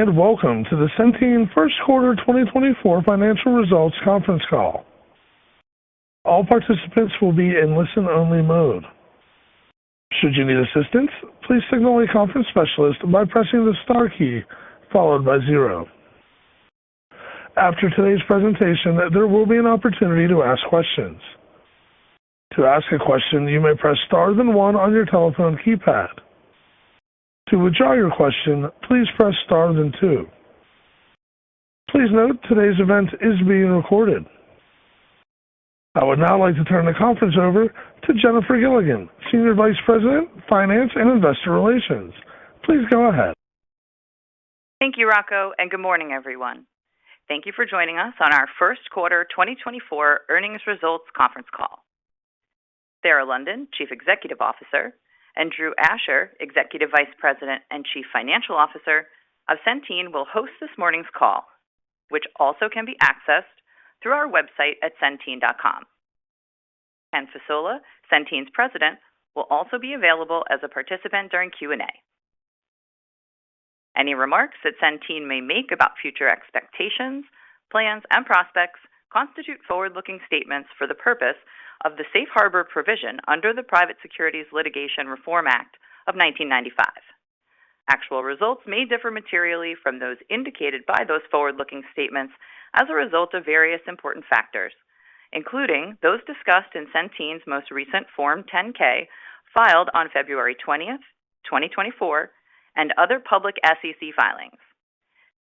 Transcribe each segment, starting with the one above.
and welcome to the Centene First Quarter 2024 Financial Results Conference Call. All participants will be in listen-only mode. Should you need assistance, please signal a conference specialist by pressing the star key followed by 0. After today's presentation, there will be an opportunity to ask questions. To ask a question, you may press star then 1 on your telephone keypad. To withdraw your question, please press star then 2. Please note today's event is being recorded. I would now like to turn the conference over to Jennifer Gilligan, Senior Vice President, Finance and Investor Relations. Please go ahead. Thank you, Rocco, and good morning, everyone. Thank you for joining us on our First Quarter 2024 Earnings Results Conference Call. Sarah London, Chief Executive Officer, and Drew Asher, Executive Vice President and Chief Financial Officer of Centene, will host this morning's call, which also can be accessed through our website at centene.com. Ken Fasola, Centene's President, will also be available as a participant during Q&A. Any remarks that Centene may make about future expectations, plans, and prospects constitute forward-looking statements for the purpose of the Safe Harbor provision under the Private Securities Litigation Reform Act of 1995. Actual results may differ materially from those indicated by those forward-looking statements as a result of various important factors, including those discussed in Centene's most recent Form 10-K filed on February 20th, 2024, and other public SEC filings.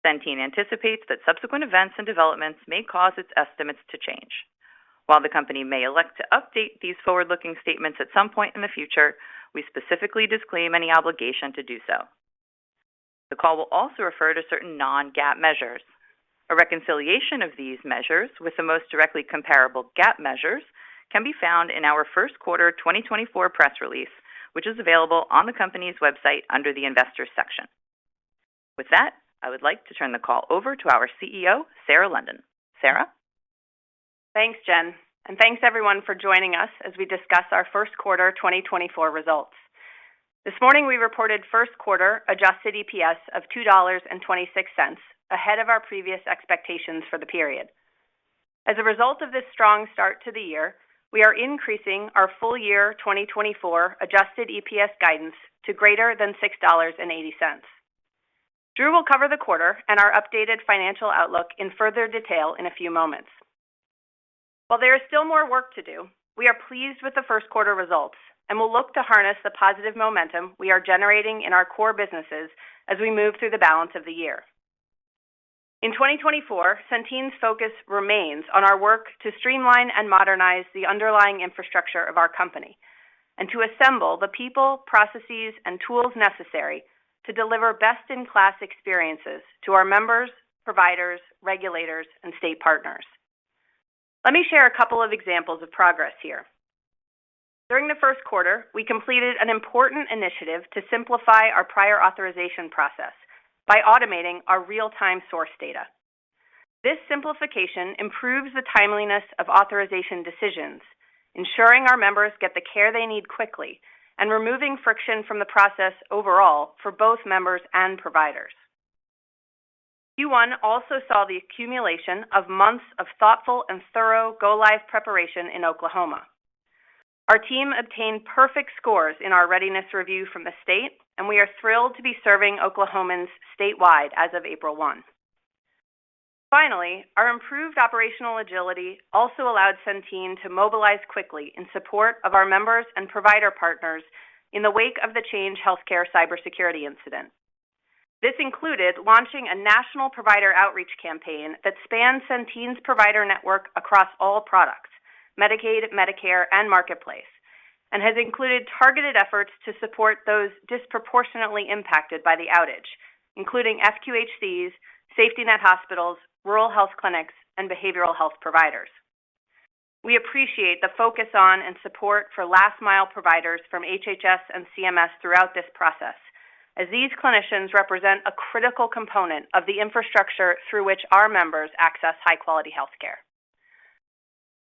Centene anticipates that subsequent events and developments may cause its estimates to change. While the company may elect to update these forward-looking statements at some point in the future, we specifically disclaim any obligation to do so. The call will also refer to certain non-GAAP measures. A reconciliation of these measures with the most directly comparable GAAP measures can be found in our First Quarter 2024 press release, which is available on the company's website under the Investors section. With that, I would like to turn the call over to our CEO, Sarah London. Sarah? Thanks, Jen, and thanks everyone for joining us as we discuss our First Quarter 2024 results. This morning we reported First Quarter adjusted EPS of $2.26, ahead of our previous expectations for the period. As a result of this strong start to the year, we are increasing our full year 2024 adjusted EPS guidance to greater than $6.80. Drew will cover the quarter and our updated financial outlook in further detail in a few moments. While there is still more work to do, we are pleased with the first quarter results and will look to harness the positive momentum we are generating in our core businesses as we move through the balance of the year. In 2024, Centene's focus remains on our work to streamline and modernize the underlying infrastructure of our company and to assemble the people, processes, and tools necessary to deliver best-in-class experiences to our members, providers, regulators, and state partners. Let me share a couple of examples of progress here. During the first quarter, we completed an important initiative to simplify our prior authorization process by automating our real-time source data. This simplification improves the timeliness of authorization decisions, ensuring our members get the care they need quickly and removing friction from the process overall for both members and providers. Q1 also saw the accumulation of months of thoughtful and thorough go-live preparation in Oklahoma. Our team obtained perfect scores in our readiness review from the state, and we are thrilled to be serving Oklahomans statewide as of April 1. Finally, our improved operational agility also allowed Centene to mobilize quickly in support of our members and provider partners in the wake of the Change Healthcare cybersecurity incident. This included launching a national provider outreach campaign that spans Centene's provider network across all products, Medicaid, Medicare, and Marketplace, and has included targeted efforts to support those disproportionately impacted by the outage, including FQHCs, safety net hospitals, rural health clinics, and behavioral health providers. We appreciate the focus on and support for last-mile providers from HHS and CMS throughout this process, as these clinicians represent a critical component of the infrastructure through which our members access high-quality health care.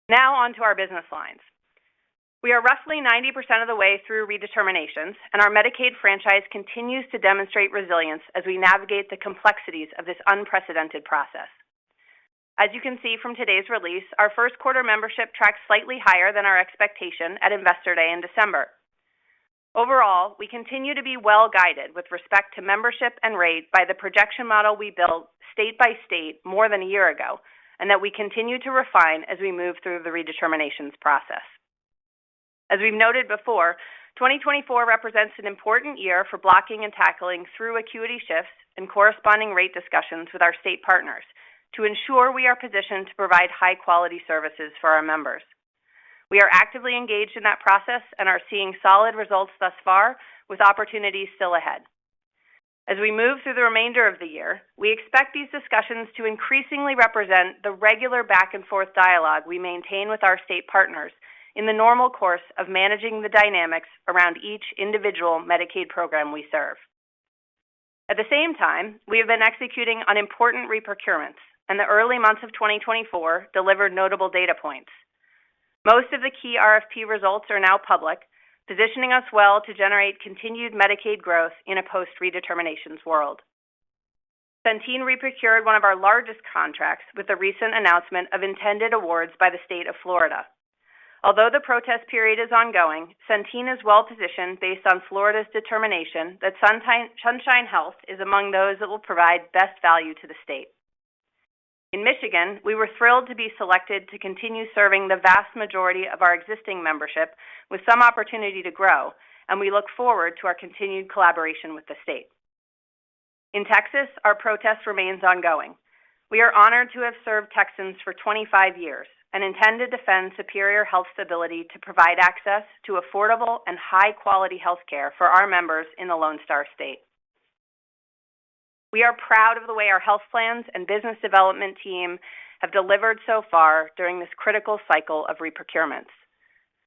Now on to our business lines. We are roughly 90% of the way through redeterminations, and our Medicaid franchise continues to demonstrate resilience as we navigate the complexities of this unprecedented process. As you can see from today's release, our first quarter membership tracked slightly higher than our expectation at Investor Day in December. Overall, we continue to be well guided with respect to membership and rate by the projection model we built state by state more than a year ago, and that we continue to refine as we move through the redeterminations process. As we've noted before, 2024 represents an important year for blocking and tackling through acuity shifts and corresponding rate discussions with our state partners to ensure we are positioned to provide high-quality services for our members. We are actively engaged in that process and are seeing solid results thus far, with opportunities still ahead. As we move through the remainder of the year, we expect these discussions to increasingly represent the regular back-and-forth dialogue we maintain with our state partners in the normal course of managing the dynamics around each individual Medicaid program we serve. At the same time, we have been executing on important reprocurements, and the early months of 2024 delivered notable data points. Most of the key RFP results are now public, positioning us well to generate continued Medicaid growth in a post-redeterminations world. Centene reprocured one of our largest contracts with the recent announcement of intended awards by the state of Florida. Although the protest period is ongoing, Centene is well positioned based on Florida's determination that Sunshine Health is among those that will provide best value to the state. In Michigan, we were thrilled to be selected to continue serving the vast majority of our existing membership with some opportunity to grow, and we look forward to our continued collaboration with the state. In Texas, our protest remains ongoing. We are honored to have served Texans for 25 years and intend to defend superior health stability to provide access to affordable and high-quality health care for our members in the Lone Star State. We are proud of the way our health plans and business development team have delivered so far during this critical cycle of reprocurements.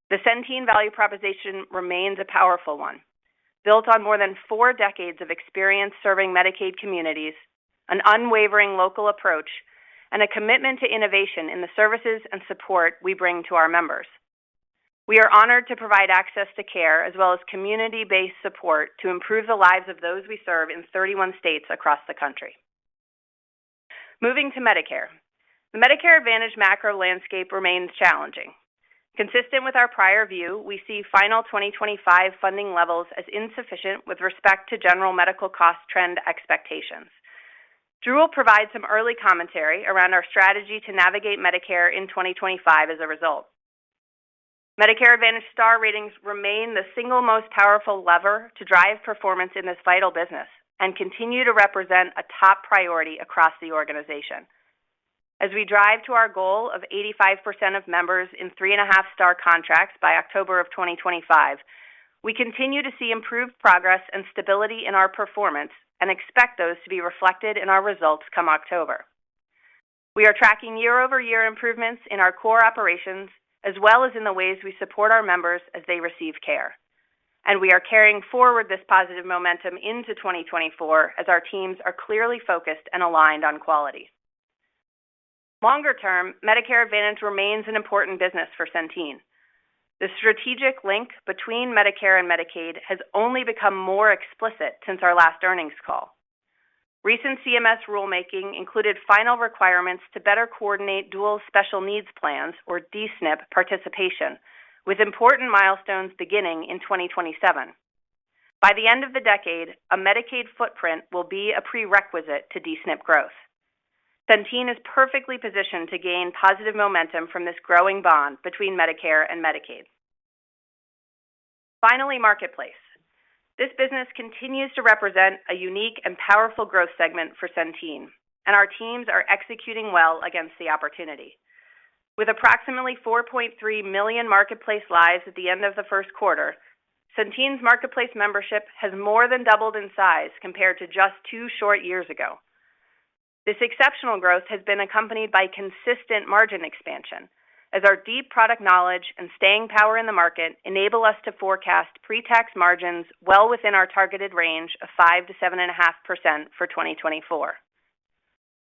The Centene value proposition remains a powerful one, built on more than 4 decades of experience serving Medicaid communities, an unwavering local approach, and a commitment to innovation in the services and support we bring to our members. We are honored to provide access to care as well as community-based support to improve the lives of those we serve in 31 states across the country. Moving to Medicare. The Medicare Advantage macro landscape remains challenging. Consistent with our prior view, we see final 2025 funding levels as insufficient with respect to general medical cost trend expectations. Drew will provide some early commentary around our strategy to navigate Medicare in 2025 as a result. Medicare Advantage star ratings remain the single most powerful lever to drive performance in this vital business and continue to represent a top priority across the organization. As we drive to our goal of 85% of members in 3.5-star contracts by October of 2025, we continue to see improved progress and stability in our performance and expect those to be reflected in our results come October. We are tracking year-over-year improvements in our core operations as well as in the ways we support our members as they receive care. And we are carrying forward this positive momentum into 2024 as our teams are clearly focused and aligned on quality. Longer term, Medicare Advantage remains an important business for Centene. The strategic link between Medicare and Medicaid has only become more explicit since our last earnings call. Recent CMS rulemaking included final requirements to better coordinate dual special needs plans, or D-SNP, participation, with important milestones beginning in 2027. By the end of the decade, a Medicaid footprint will be a prerequisite to D-SNP growth. Centene is perfectly positioned to gain positive momentum from this growing bond between Medicare and Medicaid. Finally, Marketplace. This business continues to represent a unique and powerful growth segment for Centene, and our teams are executing well against the opportunity. With approximately 4.3 million Marketplace lives at the end of the first quarter, Centene's Marketplace membership has more than doubled in size compared to just 2 short years ago. This exceptional growth has been accompanied by consistent margin expansion, as our deep product knowledge and staying power in the market enable us to forecast pre-tax margins well within our targeted range of 5 to 7.5% for 2024.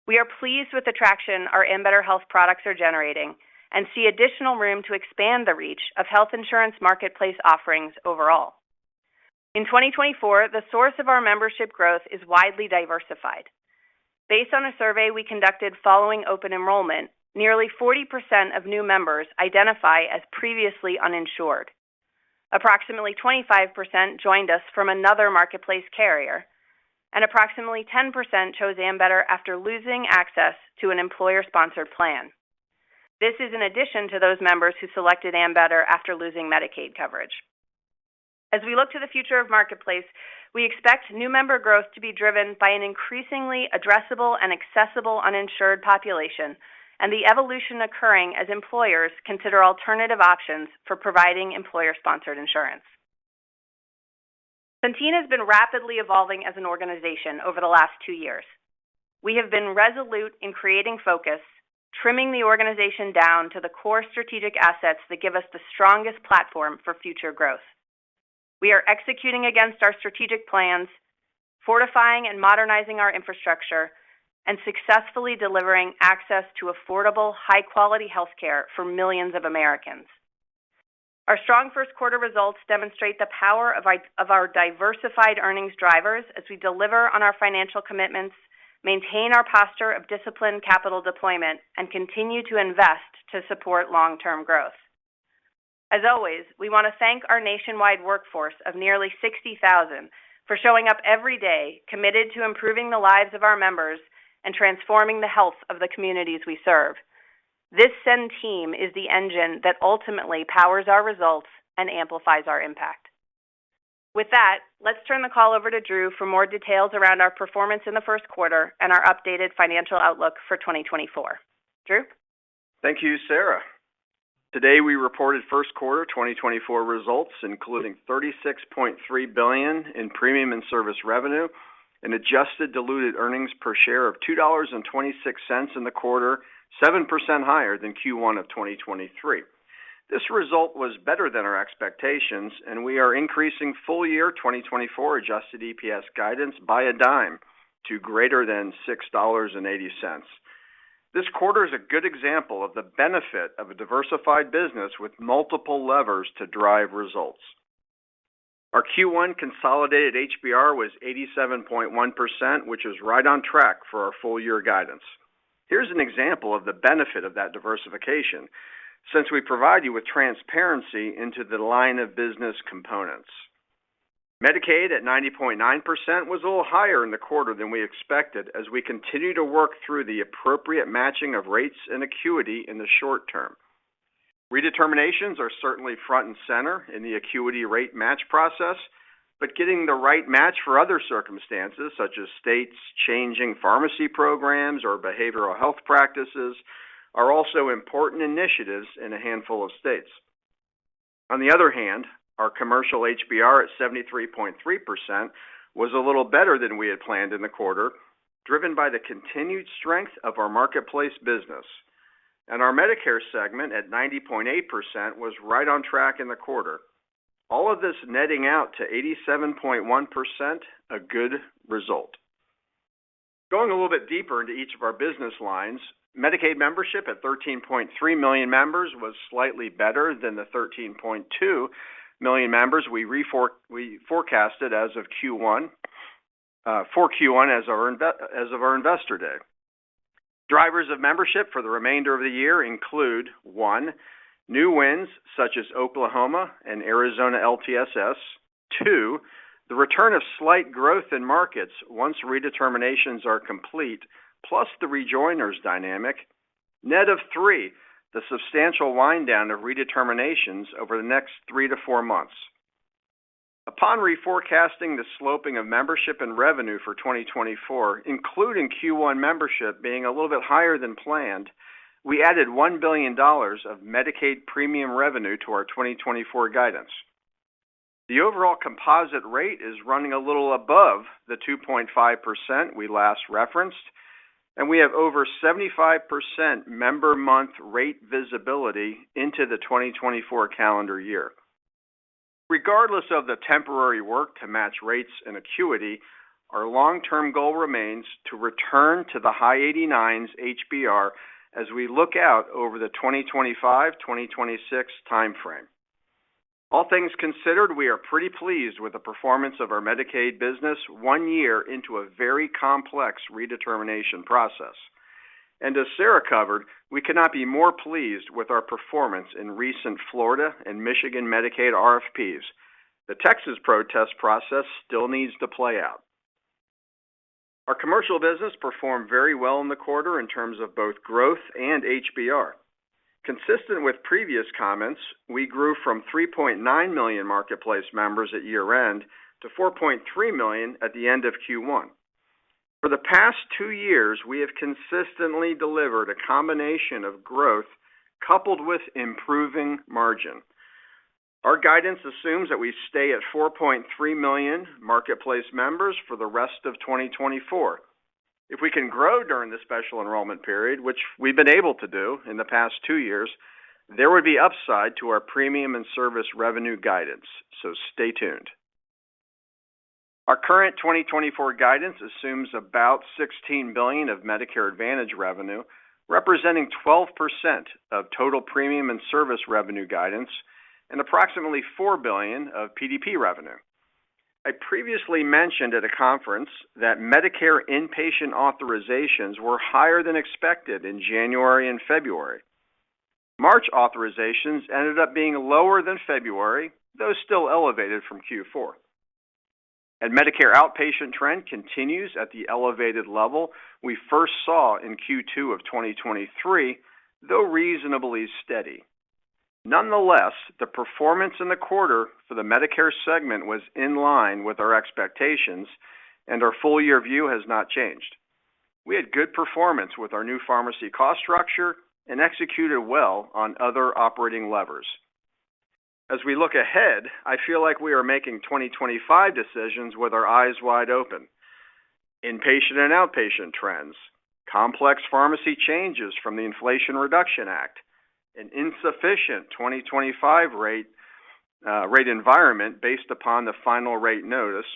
We are pleased with the traction our Embedder Health products are generating and see additional room to expand the reach of health insurance marketplace offerings overall. In 2024, the source of our membership growth is widely diversified. Based on a survey we conducted following open enrollment, nearly 40% of new members identify as previously uninsured. Approximately 25% joined us from another marketplace carrier, and approximately 10% chose Ambetter after losing access to an employer-sponsored plan. This is in addition to those members who selected Ambetter after losing Medicaid coverage. As we look to the future of Marketplace, we expect new member growth to be driven by an increasingly addressable and accessible uninsured population and the evolution occurring as employers consider alternative options for providing employer-sponsored insurance. Centene has been rapidly evolving as an organization over the last 2 years. We have been resolute in creating focus, trimming the organization down to the core strategic assets that give us the strongest platform for future growth. We are executing against our strategic plans, fortifying and modernizing our infrastructure, and successfully delivering access to affordable, high-quality health care for millions of Americans. Our strong first quarter results demonstrate the power of our diversified earnings drivers as we deliver on our financial commitments, maintain our posture of disciplined capital deployment, and continue to invest to support long-term growth. As always, we want to thank our nationwide workforce of nearly 60,000 for showing up every day, committed to improving the lives of our members and transforming the health of the communities we serve. This Centene is the engine that ultimately powers our results and amplifies our impact. With that, let's turn the call over to Drew for more details around our performance in the first quarter and our updated financial outlook for 2024. Drew? Thank you, Sarah. Today, we reported first quarter 2024 results, including $36.3 billion in premium and service revenue, and adjusted diluted earnings per share of $2.26 in the quarter, 7% higher than Q1 of 2023. This result was better than our expectations, and we are increasing full-year 2024 adjusted EPS guidance by a dime to greater than $6.80. This quarter is a good example of the benefit of a diversified business with multiple levers to drive results. Our Q1 consolidated HBR was 87.1%, which is right on track for our full-year guidance. Here's an example of the benefit of that diversification, since we provide you with transparency into the line of business components. Medicaid at 90.9% was a little higher in the quarter than we expected as we continue to work through the appropriate matching of rates and acuity in the short term. Redeterminations are certainly front and center in the acuity rate match process, but getting the right match for other circumstances, such as states changing pharmacy programs or behavioral health practices, are also important initiatives in a handful of states. On the other hand, our commercial HBR at 73.3% was a little better than we had planned in the quarter, driven by the continued strength of our marketplace business. And our Medicare segment at 90.8% was right on track in the quarter. All of this netting out to 87.1%, a good result. Going a little bit deeper into each of our business lines, Medicaid membership at 13.3 million members was slightly better than the 13.2 million members we forecasted as of Q1, for Q1 as of our Investor Day. Drivers of membership for the remainder of the year include 1, new wins such as Oklahoma and Arizona LTSS, 2, the return of slight growth in markets once redeterminations are complete, plus the rejoiners dynamic, net of 3, the substantial wind down of redeterminations over the next 3 to 4 months. Upon reforecasting the sloping of membership and revenue for 2024, including Q1 membership being a little bit higher than planned, we added $1 billion of Medicaid premium revenue to our 2024 guidance. The overall composite rate is running a little above the 2.5% we last referenced, and we have over 75% member month rate visibility into the 2024 calendar year. Regardless of the temporary work to match rates and acuity, our long-term goal remains to return to the high 89s HBR as we look out over the 2025-2026 timeframe. All things considered, we are pretty pleased with the performance of our Medicaid business 1 year into a very complex redetermination process. And as Sarah covered, we cannot be more pleased with our performance in recent Florida and Michigan Medicaid RFPs. The Texas protest process still needs to play out. Our commercial business performed very well in the quarter in terms of both growth and HBR. Consistent with previous comments, we grew from 3.9 million Marketplace members at year-end to 4.3 million at the end of Q1. For the past 2 years, we have consistently delivered a combination of growth coupled with improving margin. Our guidance assumes that we stay at 4.3 million Marketplace members for the rest of 2024. If we can grow during the special enrollment period, which we've been able to do in the past 2 years, there would be upside to our premium and service revenue guidance, so stay tuned. Our current 2024 guidance assumes about $16 billion of Medicare Advantage revenue, representing 12% of total premium and service revenue guidance, and approximately $4 billion of PDP revenue. I previously mentioned at a conference that Medicare inpatient authorizations were higher than expected in January and February. March authorizations ended up being lower than February, though still elevated from Q4. And Medicare outpatient trend continues at the elevated level we first saw in Q2 of 2023, though reasonably steady. Nonetheless, the performance in the quarter for the Medicare segment was in line with our expectations, and our full-year view has not changed. We had good performance with our new pharmacy cost structure and executed well on other operating levers. As we look ahead, I feel like we are making 2025 decisions with our eyes wide open. Inpatient and outpatient trends, complex pharmacy changes from the Inflation Reduction Act, an insufficient 2025 rate environment based upon the final rate notice,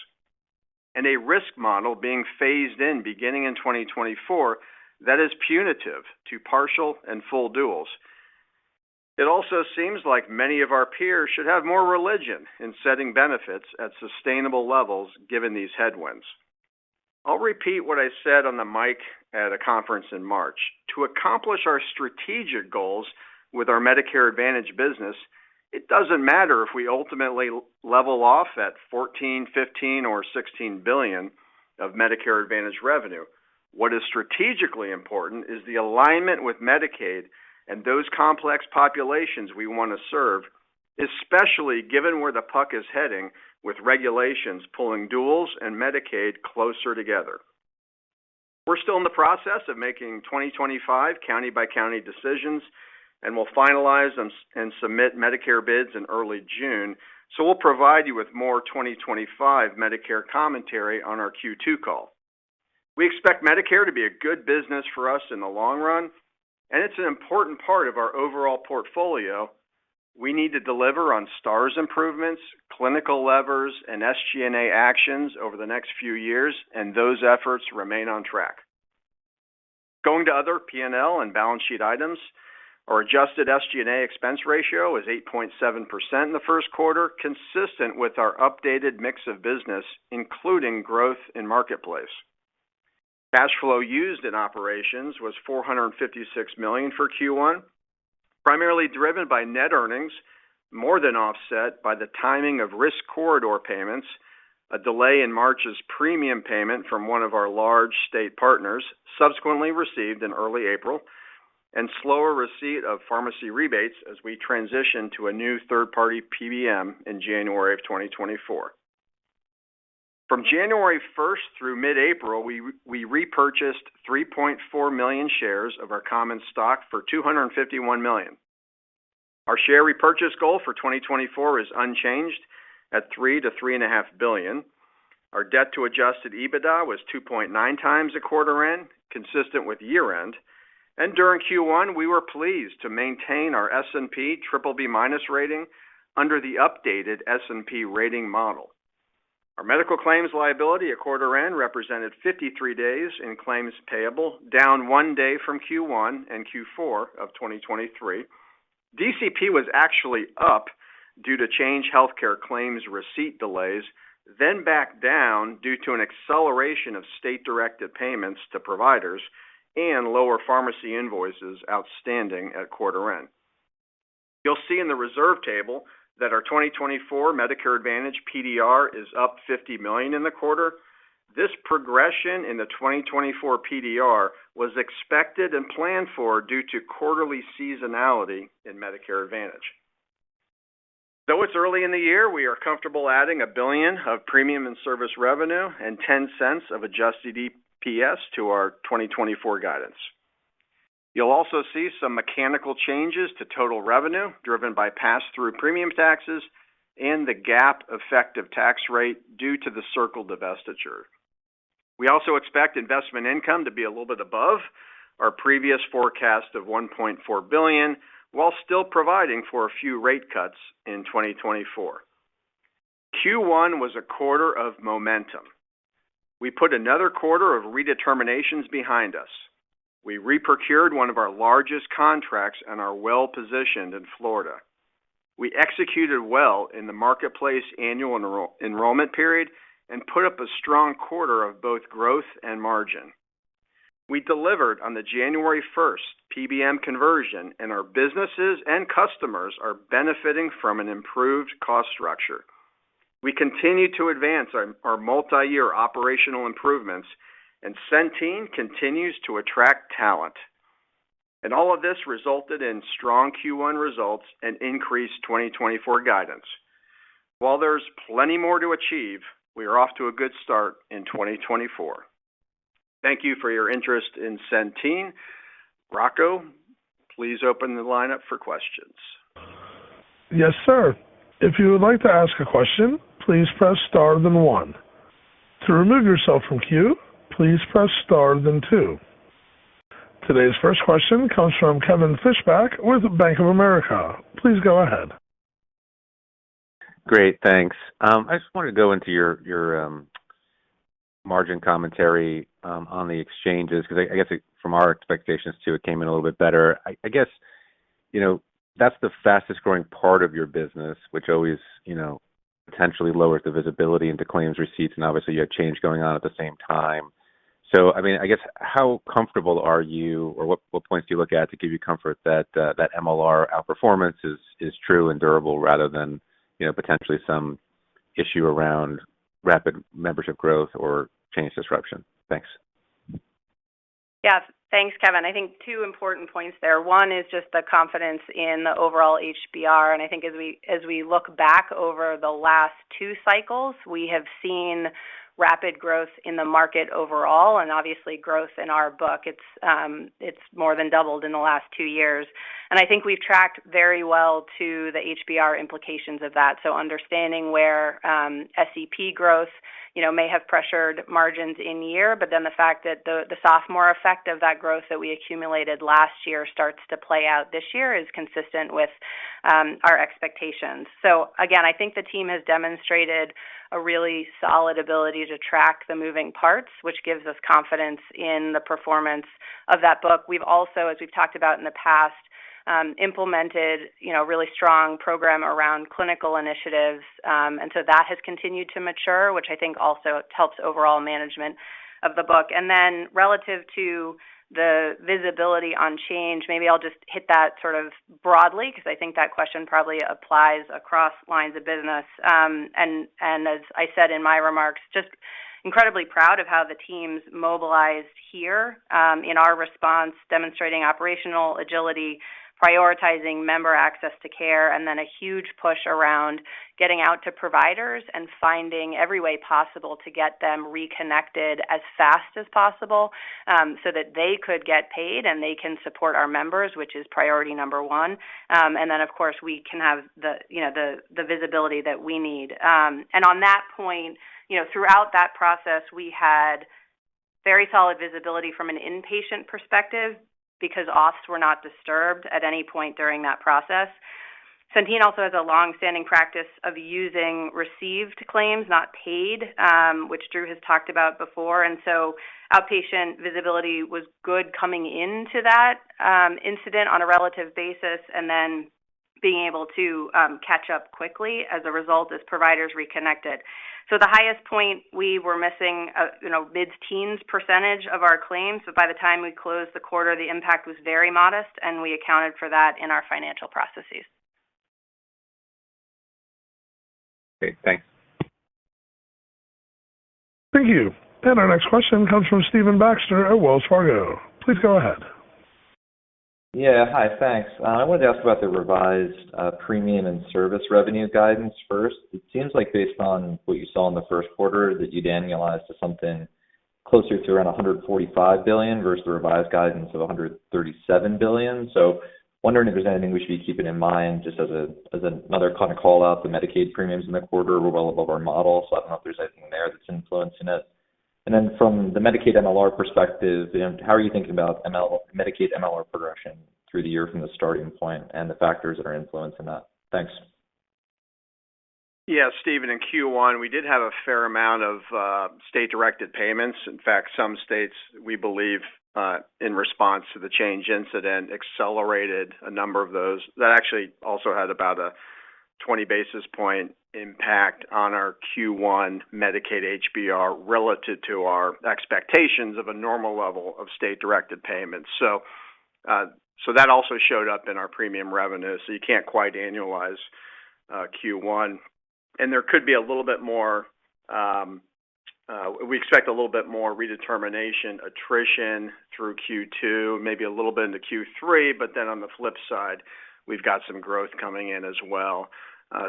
and a risk model being phased in beginning in 2024 that is punitive to partial and full duals. It also seems like many of our peers should have more religion in setting benefits at sustainable levels given these headwinds. I'll repeat what I said on the mic at a conference in March. To accomplish our strategic goals with our Medicare Advantage business, it doesn't matter if we ultimately level off at 14, 15, or 16 billion of Medicare Advantage revenue. What is strategically important is the alignment with Medicaid and those complex populations we want to serve, especially given where the puck is heading with regulations pulling duals and Medicaid closer together. We're still in the process of making 2025 county-by-county decisions, and we'll finalize and submit Medicare bids in early June, so we'll provide you with more 2025 Medicare commentary on our Q2 call. We expect Medicare to be a good business for us in the long run, and it's an important part of our overall portfolio. We need to deliver on STARS improvements, clinical levers, and SG&A actions over the next few years, and those efforts remain on track. Going to other P&L and balance sheet items, our adjusted SG&A expense ratio is 8.7% in the first quarter, consistent with our updated mix of business, including growth in Marketplace. Cash flow used in operations was $456 million for Q1, primarily driven by net earnings, more than offset by the timing of risk corridor payments, a delay in March's premium payment from one of our large state partners, subsequently received in early April, and slower receipt of pharmacy rebates as we transition to a new third-party PBM in January of 2024. From January 1st through mid-April, we repurchased 3.4 million shares of our common stock for $251 million. Our share repurchase goal for 2024 is unchanged at $3 to $3.5 billion. Our debt to adjusted EBITDA was 2.9 times at quarter end, consistent with year end. And during Q1, we were pleased to maintain our S&P BBB- rating under the updated S&P rating model. Our medical claims liability at quarter end represented 53 days in claims payable, down 1 day from Q1 and Q4 of 2023. DCP was actually up due to Change Healthcare claims receipt delays, then back down due to an acceleration of state-directed payments to providers and lower pharmacy invoices outstanding at quarter end. You'll see in the reserve table that our 2024 Medicare Advantage PDR is up $50 million in the quarter. This progression in the 2024 PDR was expected and planned for due to quarterly seasonality in Medicare Advantage. Though it's early in the year, we are comfortable adding $1 billion of premium and service revenue and 10 cents of adjusted EPS to our 2024 guidance. You'll also see some mechanical changes to total revenue driven by pass-through premium taxes and the GAAP effective tax rate due to the Circle divestiture. We also expect investment income to be a little bit above our previous forecast of $1.4 billion, while still providing for a few rate cuts in 2024. Q1 was a quarter of momentum. We put another quarter of redeterminations behind us. We reprocured one of our largest contracts and are well-positioned in Florida. We executed well in the Marketplace annual enrollment period and put up a strong quarter of both growth and margin. We delivered on the January 1st PBM conversion, and our businesses and customers are benefiting from an improved cost structure. We continue to advance our multi-year operational improvements, and Centene continues to attract talent. And all of this resulted in strong Q1 results and increased 2024 guidance. While there's plenty more to achieve, we are off to a good start in 2024. Thank you for your interest in Centene. Rocco, please open the line up for questions. Yes, sir. If you would like to ask a question, please press star then 1. To remove yourself from queue, please press star then 2. Today's first question comes from Kevin Fischbach with Bank of America. Please go ahead. Great, thanks. I just wanted to go into your margin commentary on the exchanges, because I guess from our expectations too, it came in a little bit better. I guess, that's the fastest growing part of your business, which always, potentially lowers the visibility into claims receipts, and obviously you have change going on at the same time. So, I guess, how comfortable are you, or what points do you look at to give you comfort that that MLR outperformance is true and durable rather than, potentially some issue around rapid membership growth or change disruption? Thanks. Yeah, thanks, Kevin. I think 2 important points there. One is just the confidence in the overall HBR, and I think as we look back over the last 2 cycles, we have seen rapid growth in the market overall, and obviously growth in our book. It's more than doubled in the last 2 years. And I think we've tracked very well to the HBR implications of that. So understanding where SEP growth, may have pressured margins in year, but then the fact that the sophomore effect of that growth that we accumulated last year starts to play out this year is consistent with our expectations. So again, I think the team has demonstrated a really solid ability to track the moving parts, which gives us confidence in the performance of that book. We've also, as we've talked about in the past, implemented, really strong program around clinical initiatives, and so that has continued to mature, which I think also helps overall management of the book. And then relative to the visibility on change, maybe I'll just hit that sort of broadly, because I think that question probably applies across lines of business. And as I said in my remarks, just incredibly proud of how the teams mobilized here in our response, demonstrating operational agility, prioritizing member access to care, and then a huge push around getting out to providers and finding every way possible to get them reconnected as fast as possible, so that they could get paid and they can support our members, which is priority number 1. And then, of course, we can have the visibility that we need. And on that point, throughout that process, we had very solid visibility from an inpatient perspective, because auths were not disturbed at any point during that process. Centene also has a long-standing practice of using received claims, not paid, which Drew has talked about before. And so outpatient visibility was good coming into that incident on a relative basis, and then being able to catch up quickly as a result as providers reconnected. So the highest point, we were missing, mid-teens percentage of our claims, but by the time we closed the quarter, the impact was very modest, and we accounted for that in our financial processes. Great, thanks. Thank you. And our next question comes from Stephen Baxter at Wells Fargo. Please go ahead. Yeah, hi, thanks. I wanted to ask about the revised premium and service revenue guidance first. It seems like based on what you saw in the first quarter that you'd annualize to something closer to around $145 billion versus the revised guidance of $137 billion. So wondering if there's anything we should be keeping in mind just as another kind of call out. The Medicaid premiums in the quarter were well above our model, so I don't know if there's anything there that's influencing it. And then from the Medicaid MLR perspective, how are you thinking about Medicaid MLR progression through the year from the starting point and the factors that are influencing that? Thanks. Yeah, Stephen, in Q1, we did have a fair amount of state-directed payments. In fact, some states, we believe, in response to the change incident, accelerated a number of those. That actually also had about a 20 basis point impact on our Q1 Medicaid HBR relative to our expectations of a normal level of state-directed payments. So that also showed up in our premium revenue, so you can't quite annualize Q1. And there could be a little bit more, we expect a little bit more redetermination attrition through Q2, maybe a little bit into Q3, but then on the flip side, we've got some growth coming in as well.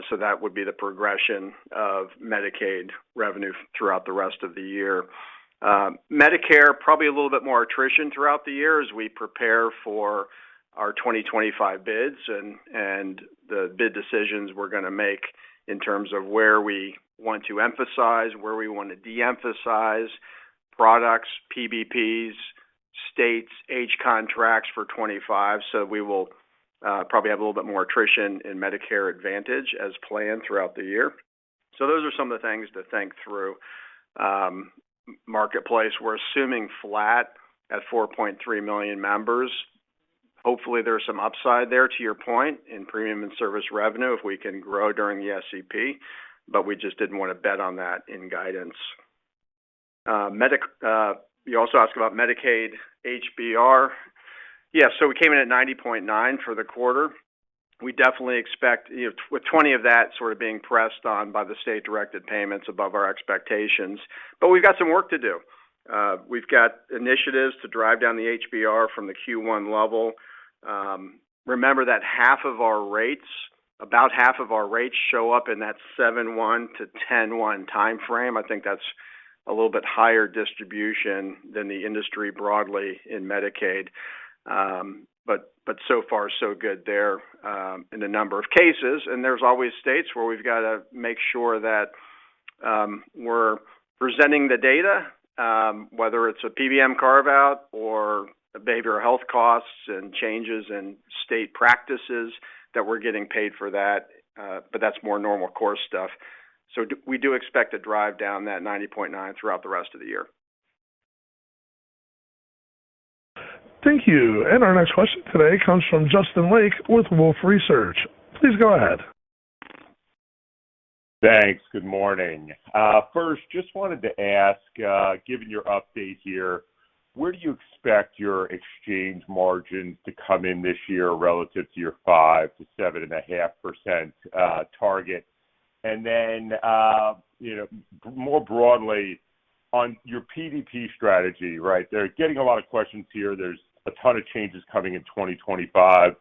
So that would be the progression of Medicaid revenue throughout the rest of the year. Medicare, probably a little bit more attrition throughout the year as we prepare for our 2025 bids and the bid decisions we're going to make in terms of where we want to emphasize, where we want to de-emphasize products, PBPs, states, age contracts for 25. So we will probably have a little bit more attrition in Medicare Advantage as planned throughout the year. So those are some of the things to think through. Marketplace, we're assuming flat at 4.3 million members. Hopefully there's some upside there, to your point, in premium and service revenue if we can grow during the SEP, but we just didn't want to bet on that in guidance. You also asked about Medicaid HBR. Yeah, so we came in at 90.9 for the quarter. We definitely expect, with 20 of that sort of being pressed on by the state-directed payments above our expectations. But we've got some work to do. We've got initiatives to drive down the HBR from the Q1 level. Remember that about half of our rates show up in that 7/1 to 10/1 time frame. I think that's a little bit higher distribution than the industry broadly in Medicaid. But so far, so good there in a number of cases. And there's always states where we've got to make sure that we're presenting the data, whether it's a PBM carve-out or behavioral health costs and changes in state practices, that we're getting paid for that. But that's more normal course stuff. So we do expect to drive down that 90.9 throughout the rest of the year. Thank you. And our next question today comes from Justin Lake with Wolfe Research. Please go ahead. Thanks. Good morning. First, just wanted to ask, given your update here, where do you expect your exchange margins to come in this year relative to your 5 to 7.5% target? And then, more broadly, on your PDP strategy, right? They're getting a lot of questions here. There's a ton of changes coming in 2025.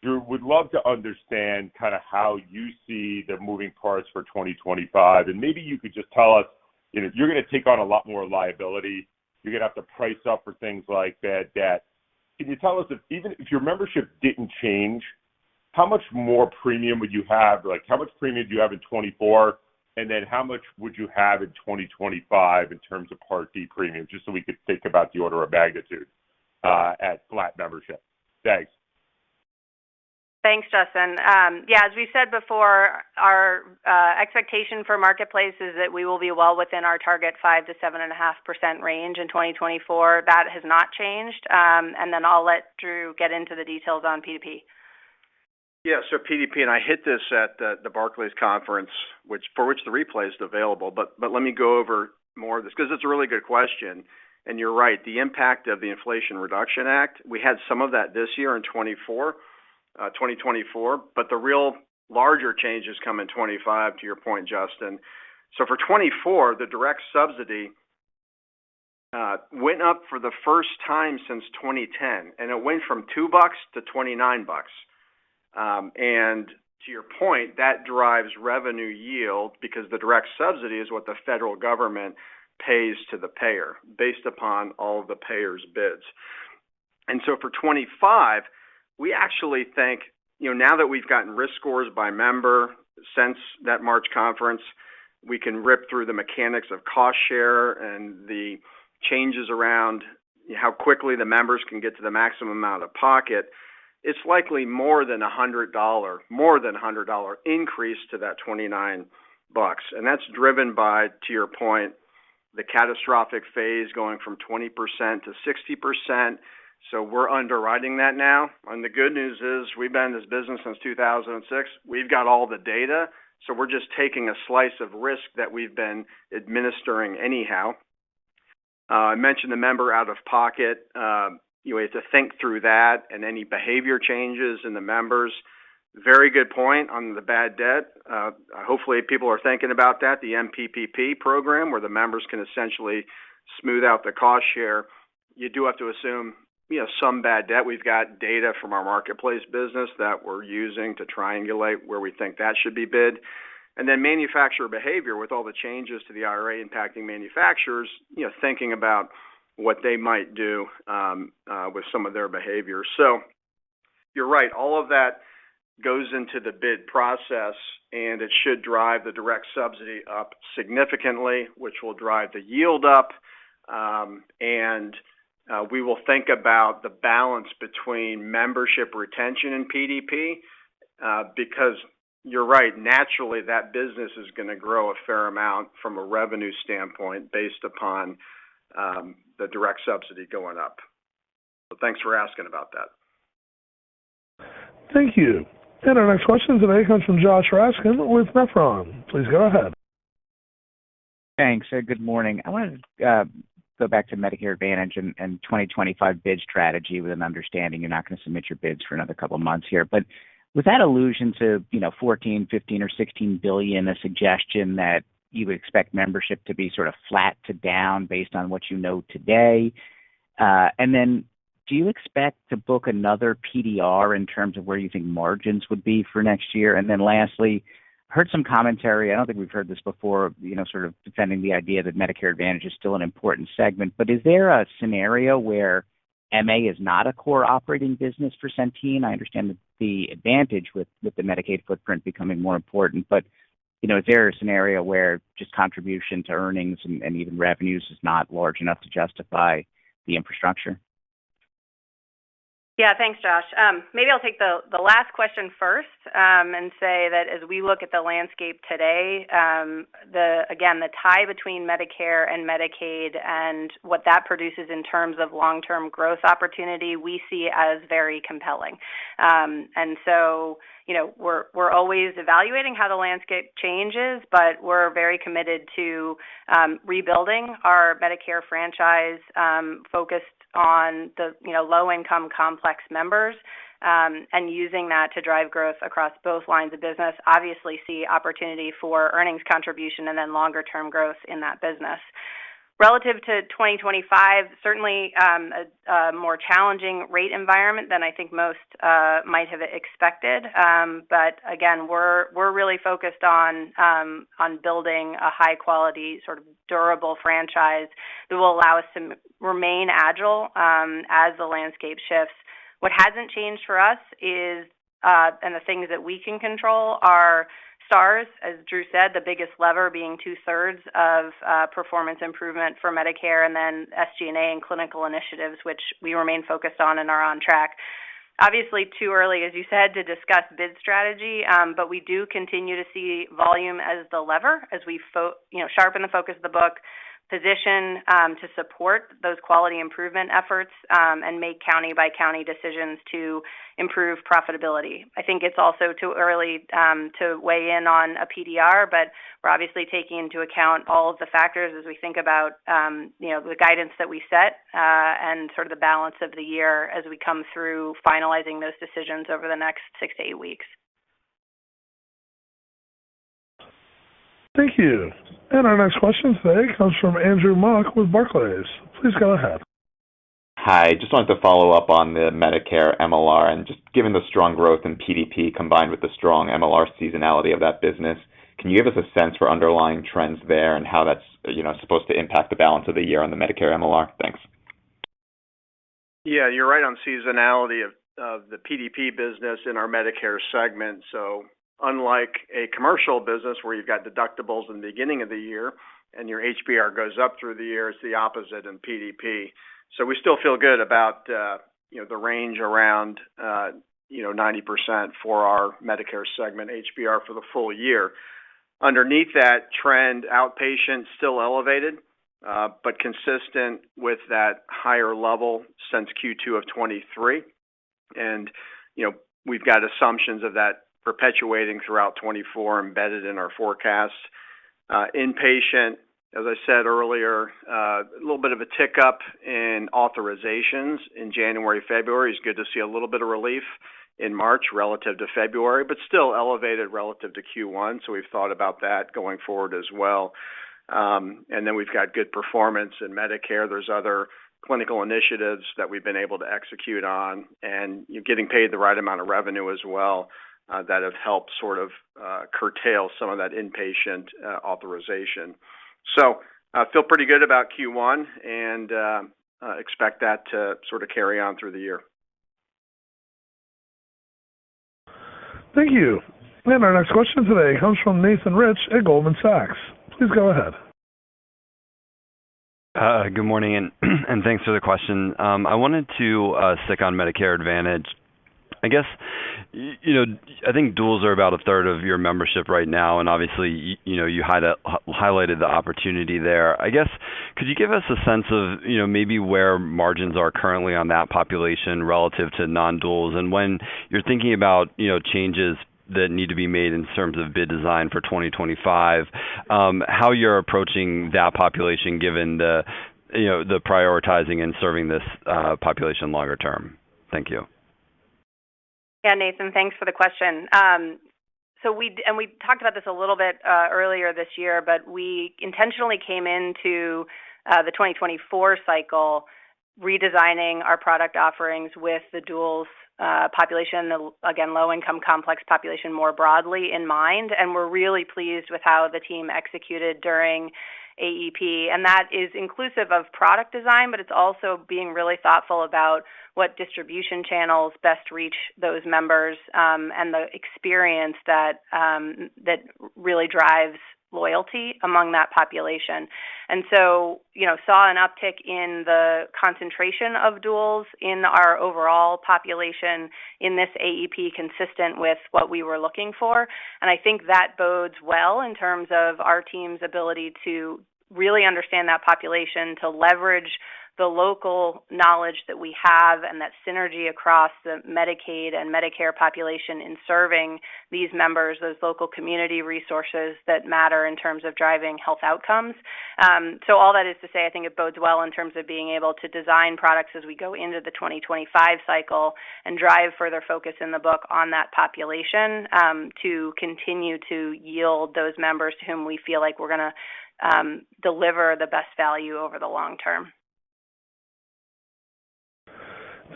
Drew, would love to understand kind of how you see the moving parts for 2025. And maybe you could just tell us, you're going to take on a lot more liability. You're going to have to price up for things like bad debt. Can you tell us even if your membership didn't change, how much more premium would you have? Like, how much premium do you have in 24? And then how much would you have in 2025 in terms of Part D premium, just so we could think about the order of magnitude at flat membership? Thanks. Thanks, Justin. As we said before, our expectation for Marketplace is that we will be well within our target 5 to 7.5% range in 2024. That has not changed. And then I'll let Drew get into the details on PDP. Yeah, so PDP, and I hit this at the Barclays conference, for which the replay is available, but let me go over more of this because it's a really good question. And you're right, the impact of the Inflation Reduction Act, we had some of that this year in 2024, but the real larger changes come in 25, to your point, Justin. So for 24, the direct subsidy went up for the first time since 2010, and it went from $2 to $29. And to your point, that drives revenue yield because the direct subsidy is what the federal government pays to the payer based upon all of the payer's bids. And so for 25, we actually think, now that we've gotten risk scores by member since that March conference, we can rip through the mechanics of cost share and the changes around how quickly the members can get to the maximum amount of pocket. It's likely more than $100 increase to that $29. And that's driven by, to your point, the catastrophic phase going from 20% to 60%. So we're underwriting that now. And the good news is we've been in this business since 2006. We've got all the data. So we're just taking a slice of risk that we've been administering anyhow. I mentioned the member out of pocket. You have to think through that and any behavior changes in the members. Very good point on the bad debt. Hopefully people are thinking about that, the MPPP program, where the members can essentially smooth out the cost share. You do have to assume, some bad debt. We've got data from our Marketplace business that we're using to triangulate where we think that should be bid. And then manufacturer behavior with all the changes to the IRA impacting manufacturers, thinking about what they might do with some of their behavior. So you're right. All of that goes into the bid process, and it should drive the direct subsidy up significantly, which will drive the yield up. And we will think about the balance between membership retention and PDP because you're right. Naturally, that business is going to grow a fair amount from a revenue standpoint based upon the direct subsidy going up. So thanks for asking about that. Thank you. And our next question today comes from Josh Raskin with Nephron. Please go ahead. Thanks. Good morning. I wanted to go back to Medicare Advantage and 2025 bid strategy with an understanding you're not going to submit your bids for another couple of months here. But with that allusion to, 14, 15, or 16 billion, a suggestion that you would expect membership to be sort of flat to down based on what you know today. And then do you expect to book another PDR in terms of where you think margins would be for next year? And then lastly, heard some commentary. I don't think we've heard this before, sort of defending the idea that Medicare Advantage is still an important segment. But is there a scenario where MA is not a core operating business for Centene? I understand the advantage with the Medicaid footprint becoming more important, but is there a scenario where just contribution to earnings and even revenues is not large enough to justify the infrastructure? Yeah, thanks, Josh. Maybe I'll take the last question first and say that as we look at the landscape today, the tie between Medicare and Medicaid and what that produces in terms of long-term growth opportunity, we see as very compelling. And so, we're always evaluating how the landscape changes, but we're very committed to rebuilding our Medicare franchise focused on the low-income complex members and using that to drive growth across both lines of business. Obviously see opportunity for earnings contribution and then longer-term growth in that business. Relative to 2025, certainly a more challenging rate environment than I think most might have expected. But again, we're really focused on building a high-quality, sort of durable franchise that will allow us to remain agile as the landscape shifts. What hasn't changed for us is, and the things that we can control are Stars, as Drew said, the biggest lever being 2/3 of performance improvement for Medicare, and then SG&A and clinical initiatives, which we remain focused on and are on track. Obviously, too early, as you said, to discuss bid strategy, but we do continue to see volume as the lever as we sharpen the focus of the book, position to support those quality improvement efforts, and make county-by-county decisions to improve profitability. I think it's also too early to weigh in on a PDR, but we're obviously taking into account all of the factors as we think about the guidance that we set and sort of the balance of the year as we come through finalizing those decisions over the next 6 to 8 weeks. Thank you. And our next question today comes from Andrew Mok with Barclays. Please go ahead. Hi, just wanted to follow up on the Medicare MLR, and just given the strong growth in PDP combined with the strong MLR seasonality of that business, can you give us a sense for underlying trends there and how that's supposed to impact the balance of the year on the Medicare MLR? Thanks. Yeah, you're right on seasonality of the PDP business in our Medicare segment. So unlike a commercial business where you've got deductibles in the beginning of the year and your HBR goes up through the year, it's the opposite in PDP. So we still feel good about the range around 90% for our Medicare segment HBR for the full year. Underneath that trend, outpatient still elevated, but consistent with that higher level since Q2 of 23. And we've got assumptions of that perpetuating throughout 24 embedded in our forecast. Inpatient, as I said earlier, a little bit of a tick up in authorizations in January, February. It's good to see a little bit of relief in March relative to February, but still elevated relative to Q1. So we've thought about that going forward as well. And then we've got good performance in Medicare. There's other clinical initiatives that we've been able to execute on, and you're getting paid the right amount of revenue as well that have helped sort of curtail some of that inpatient authorization. So I feel pretty good about Q1 and expect that to sort of carry on through the year. Thank you. And our next question today comes from Nathan Rich at Goldman Sachs. Please go ahead. Good morning, and thanks for the question. I wanted to stick on Medicare Advantage. I guess, I think duals are about a third of your membership right now, and obviously, you highlighted the opportunity there. I guess, could you give us a sense of, maybe where margins are currently on that population relative to non-duals, and when you're thinking about, changes that need to be made in terms of bid design for 2025, how you're approaching that population given the prioritizing and serving this population longer term? Thank you. Yeah, Nathan, thanks for the question. So we talked about this a little bit earlier this year, but we intentionally came into the 2024 cycle redesigning our product offerings with the duals population, again, low-income complex population more broadly in mind, and we're really pleased with how the team executed during AEP, and that is inclusive of product design, but it's also being really thoughtful about what distribution channels best reach those members and the experience that really drives loyalty among that population. And so, saw an uptick in the concentration of duals in our overall population in this AEP consistent with what we were looking for. And I think that bodes well in terms of our team's ability to really understand that population, to leverage the local knowledge that we have and that synergy across the Medicaid and Medicare population in serving these members, those local community resources that matter in terms of driving health outcomes. So all that is to say, I think it bodes well in terms of being able to design products as we go into the 2025 cycle and drive further focus in the book on that population to continue to yield those members to whom we feel like we're going to deliver the best value over the long term.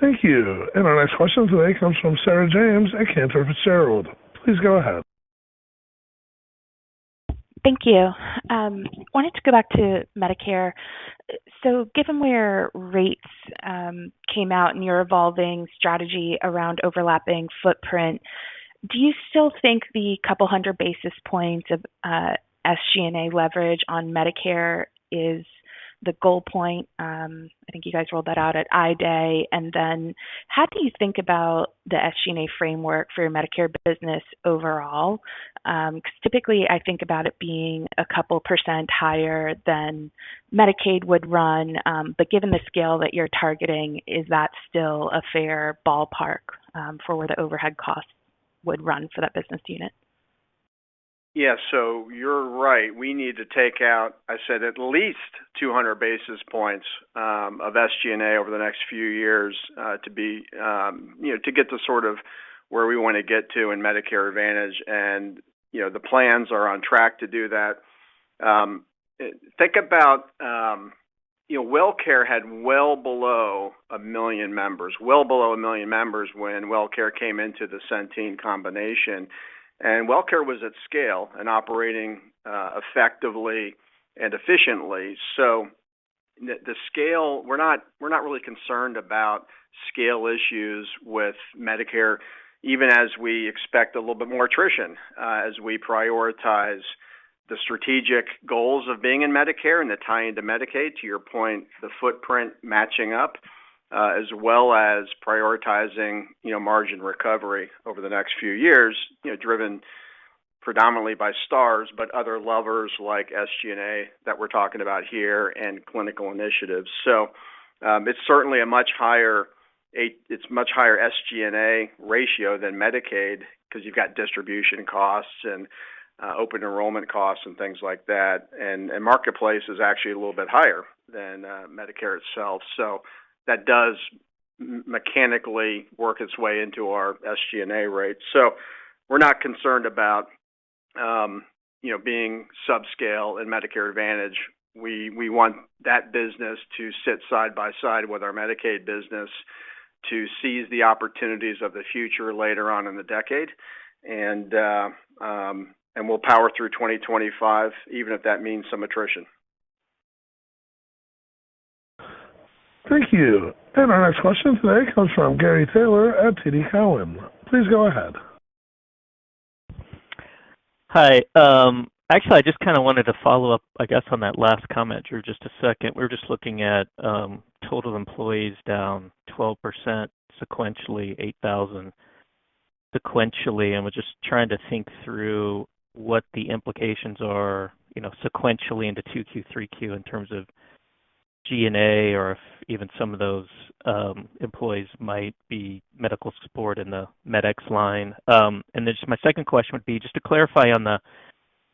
Thank you. And our next question today comes from Sarah James at Cantor Fitzgerald. Please go ahead. Thank you. Wanted to go back to Medicare. So given where rates came out and your evolving strategy around overlapping footprint, do you still think the couple hundred basis points of SG&A leverage on Medicare is the goal point. I think you guys rolled that out at iDay. And then how do you think about the SG&A framework for your Medicare business overall? Because typically I think about it being a couple % higher than Medicaid would run. But given the scale that you're targeting, is that still a fair ballpark for where the overhead costs would run for that business unit? Yeah, so you're right. We need to take out, I said, at least 200 basis points of SG&A over the next few years to be, to get to sort of where we want to get to in Medicare Advantage. And, the plans are on track to do that. Think about, WellCare had well below 1 million members, when WellCare came into the Centene combination. And WellCare was at scale and operating effectively and efficiently. So the scale, we're not really concerned about scale issues with Medicare, even as we expect a little bit more attrition as we prioritize the strategic goals of being in Medicare and the tie into Medicaid. To your point, the footprint matching up, as well as prioritizing, margin recovery over the next few years, driven predominantly by stars, but other levers like SG&A that we're talking about here and clinical initiatives. So it's certainly a much higher SG&A ratio than Medicaid because you've got distribution costs and open enrollment costs and things like that. And Marketplace is actually a little bit higher than Medicare itself. So that does mechanically work its way into our SG&A rate. So we're not concerned about, being subscale in Medicare Advantage. We want that business to sit side by side with our Medicaid business to seize the opportunities of the future later on in the decade. And we'll power through 2025, even if that means some attrition. Thank you. And our next question today comes from Gary Taylor at TD Cowen. Please go ahead. Hi. Actually, I just kind of wanted to follow up, I guess, on that last comment, Drew, just a second. We were just looking at total employees down 12% sequentially, 8,000 sequentially, and we're just trying to think through what the implications are, sequentially into 2Q, 3Q in terms of G&A, or if even some of those employees might be medical support in the MedX line. And then just my second question would be just to clarify on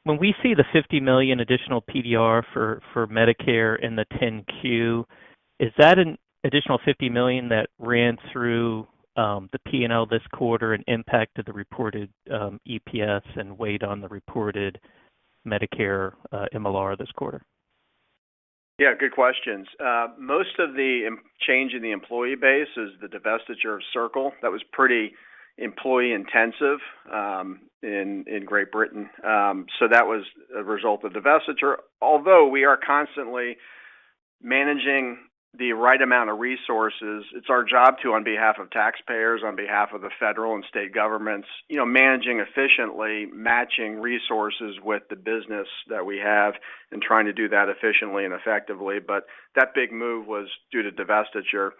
when we see the $50 million additional PDR for Medicare in the 10Q, is that an additional $50 million that ran through the P&L this quarter and impacted the reported EPS and weighed on the reported Medicare MLR this quarter? Yeah, good questions. Most of the change in the employee base is the divestiture of Circle. That was pretty employee intensive in Great Britain. So that was a result of divestiture. Although we are constantly managing the right amount of resources, it's our job to, on behalf of taxpayers, on behalf of the federal and state governments, managing efficiently, matching resources with the business that we have and trying to do that efficiently and effectively. But that big move was due to divestiture.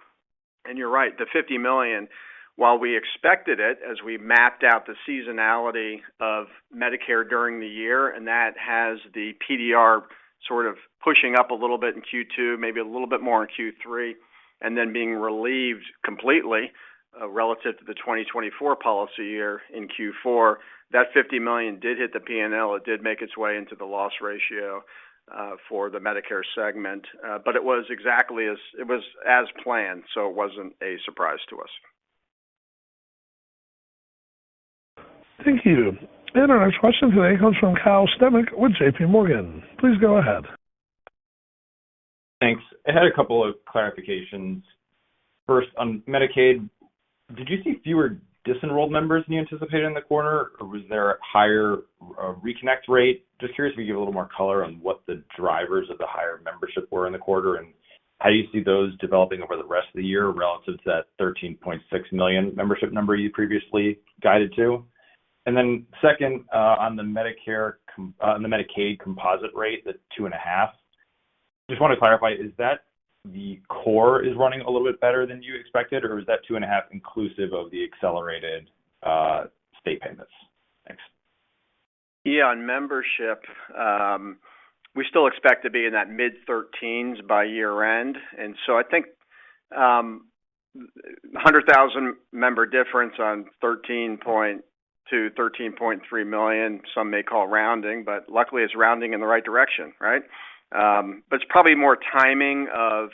And you're right, the $50 million, while we expected it as we mapped out the seasonality of Medicare during the year, and that has the PDR sort of pushing up a little bit in Q2, maybe a little bit more in Q3, and then being relieved completely relative to the 2024 policy year in Q4. That $50 million did hit the P&L. It did make its way into the loss ratio for the Medicare segment, but it was as planned, so it wasn't a surprise to us. Thank you. And our next question today comes from Kyle Stemick with J.P. Morgan. Please go ahead. Thanks. I had a couple of clarifications. First, on Medicaid, did you see fewer disenrolled members than you anticipated in the quarter, or was there a higher reconnect rate? Just curious if you could give a little more color on what the drivers of the higher membership were in the quarter and how you see those developing over the rest of the year relative to that 13.6 million membership number you previously guided to. And then second, on the Medicaid composite rate, the 2.5, just want to clarify, is that the core is running a little bit better than you expected, or is that 2.5 inclusive of the accelerated state payments? Thanks. Yeah, on membership, we still expect to be in that mid-13s by year end. And so I think 100,000 member difference on 13.2, 13.3 million, some may call rounding, but luckily it's rounding in the right direction, right? But it's probably more timing of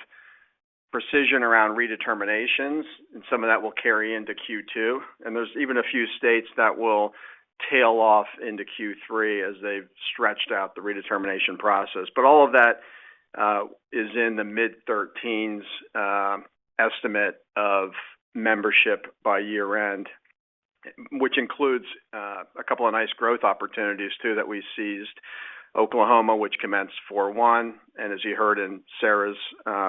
precision around redeterminations, and some of that will carry into Q2. And there's even a few states that will tail off into Q3 as they've stretched out the redetermination process. But all of that is in the mid-13s estimate of membership by year end, which includes a couple of nice growth opportunities too that we seized. Oklahoma, which commenced 4/1, and as you heard in Sarah's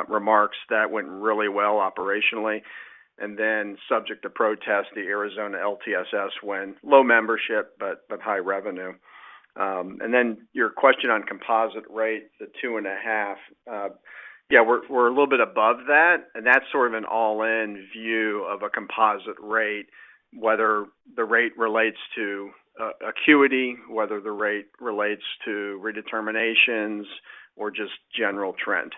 remarks, that went really well operationally. And then, subject to protest, the Arizona LTSS went low membership but high revenue. And then your question on composite rate, the 2.5. Yeah, we're a little bit above that, and that's sort of an all-in view of a composite rate, whether the rate relates to acuity, whether the rate relates to redeterminations, or just general trend.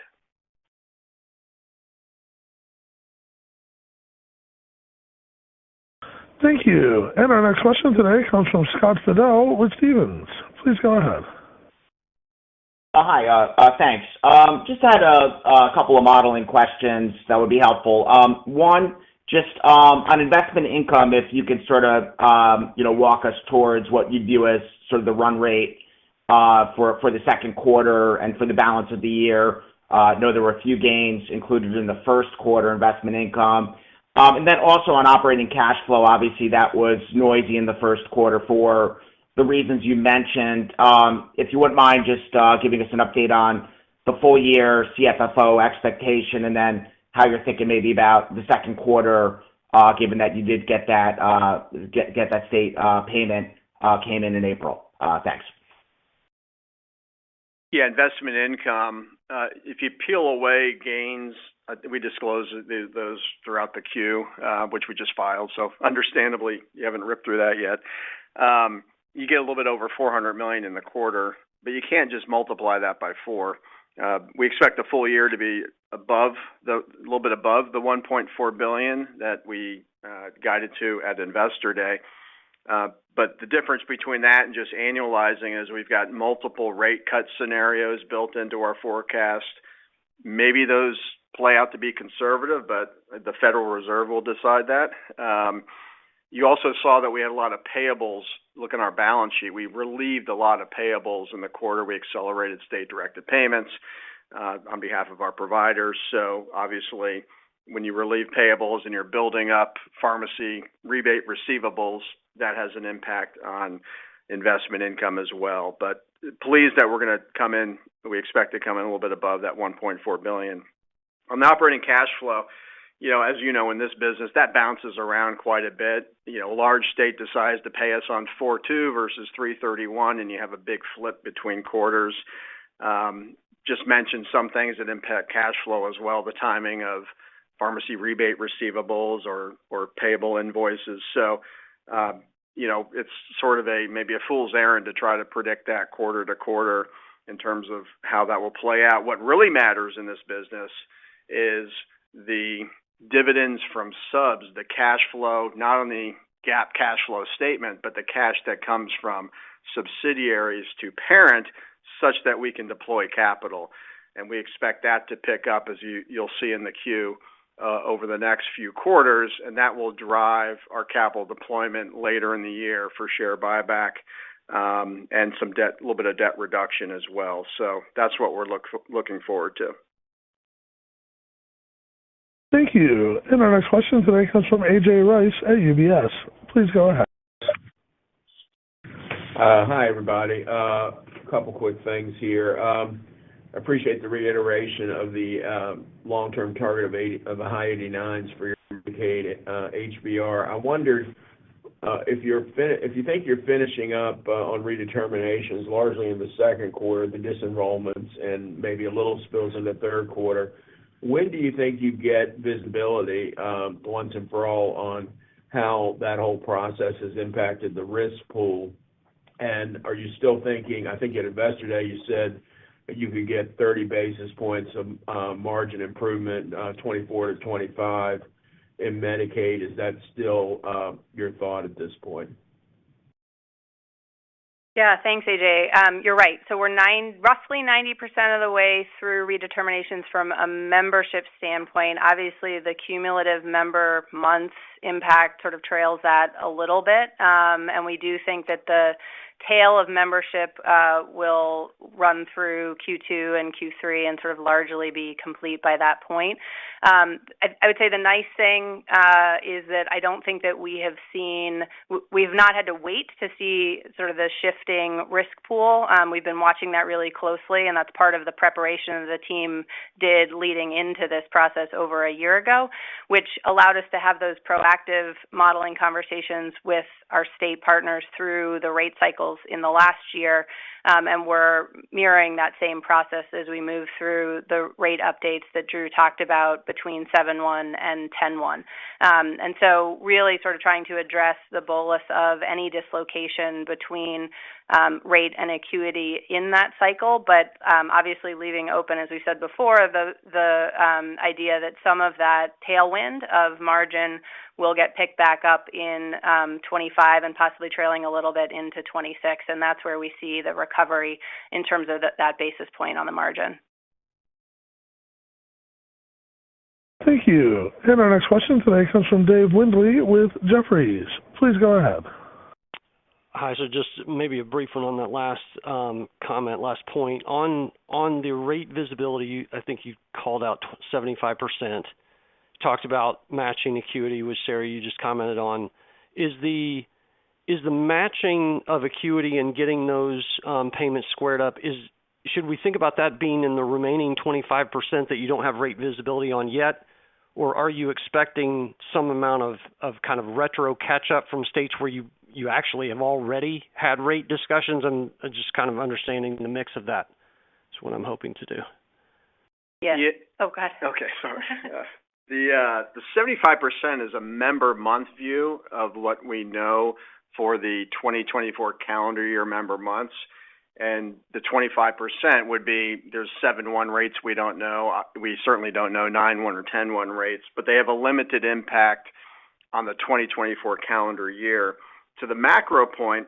Thank you. And our next question today comes from Scott Fidel with Stephens. Please go ahead. Hi, thanks. Just had a couple of modeling questions that would be helpful. One, just on investment income, if you could sort of walk us towards what you view as sort of the run rate for the second quarter and for the balance of the year. I know there were a few gains included in the first quarter investment income. And then also on operating cash flow, obviously that was noisy in the first quarter for the reasons you mentioned. If you wouldn't mind just giving us an update on the full year CFFO expectation, and then how you're thinking maybe about the second quarter, given that you did get that get that state payment came in April. Thanks. Yeah, investment income. If you peel away gains, we disclose those throughout the Q, which we just filed. So understandably, you haven't ripped through that yet. You get a little bit over $400 million in the quarter, but you can't just multiply that by 4. We expect the full year to be a little bit above the $1.4 billion that we guided to at Investor Day. But the difference between that and just annualizing is we've got multiple rate cut scenarios built into our forecast. Maybe those play out to be conservative, but the Federal Reserve will decide that. You also saw that we had a lot of payables. Look at our balance sheet. We relieved a lot of payables in the quarter. We accelerated state-directed payments on behalf of our providers. So obviously, when you relieve payables and you're building up pharmacy rebate receivables, that has an impact on investment income as well. But pleased that we're going to come in, we expect to come in a little bit above that $1.4 billion. On the operating cash flow, as you know, in this business, that bounces around quite a bit. A large state decides to pay us on 4/2 versus 3/31, and you have a big flip between quarters. Just mentioned some things that impact cash flow as well, the timing of pharmacy rebate receivables or payable invoices. So, it's sort of maybe a fool's errand to try to predict that quarter to quarter in terms of how that will play out. What really matters in this business is the dividends from subs, the cash flow, not on the GAAP cash flow statement, but the cash that comes from subsidiaries to parent, such that we can deploy capital. And we expect that to pick up, as you'll see in the Q, over the next few quarters, and that will drive our capital deployment later in the year for share buyback and some debt, a little bit of debt reduction as well. So that's what we're looking forward to. Thank you. And our next question today comes from A.J. Rice at UBS. Please go ahead. Hi, everybody. A couple quick things here. I appreciate the reiteration of the long-term target of the high 89s for your Medicaid HBR. I wondered, if you think you're finishing up on redeterminations largely in the second quarter, the disenrollments, and maybe a little spills in the third quarter, when do you think you get visibility once and for all on how that whole process has impacted the risk pool? And are you still thinking, I think at Investor Day you said that you could get 30 basis points of margin improvement, 24 to 25 in Medicaid? Is that still your thought at this point? Yeah, thanks, AJ. You're right. So we're roughly 90% of the way through redeterminations from a membership standpoint. Obviously, the cumulative member months impact sort of trails that a little bit, and we do think that the tail of membership will run through Q2 and Q3 and sort of largely be complete by that point. I would say the nice thing is that I don't think that we've not had to wait to see sort of the shifting risk pool. We've been watching that really closely, and that's part of the preparation the team did leading into this process over a year ago, which allowed us to have those proactive modeling conversations with our state partners through the rate cycles in the last year, and we're mirroring that same process as we move through the rate updates that Drew talked about between 7/1 and 10/1. And so really sort of trying to address the bolus of any dislocation between rate and acuity in that cycle, but obviously leaving open, as we said before, the idea that some of that tailwind of margin will get picked back up in 25 and possibly trailing a little bit into 26, and that's where we see the recovery in terms of that basis point on the margin. Thank you. And our next question today comes from Dave Windley with Jefferies. Please go ahead. Hi, so just maybe a brief one on that last comment, last point. On the rate visibility, I think you called out 75%. Talked about matching acuity, which Sarah, you just commented on. Is the matching of acuity and getting those payments squared up, should we think about that being in the remaining 25% that you don't have rate visibility on yet? Or are you expecting some amount of kind of retro catch-up from states where you actually have already had rate discussions, and just kind of understanding the mix of that? That's what I'm hoping to do. Yeah. Oh, go ahead. Okay, sorry. The 75% is a member month view of what we know for the 2024 calendar year member months. And the 25% would be there's 7/1 rates we don't know. We certainly don't know 9/1 or 10/1 rates, but they have a limited impact on the 2024 calendar year. To the macro point,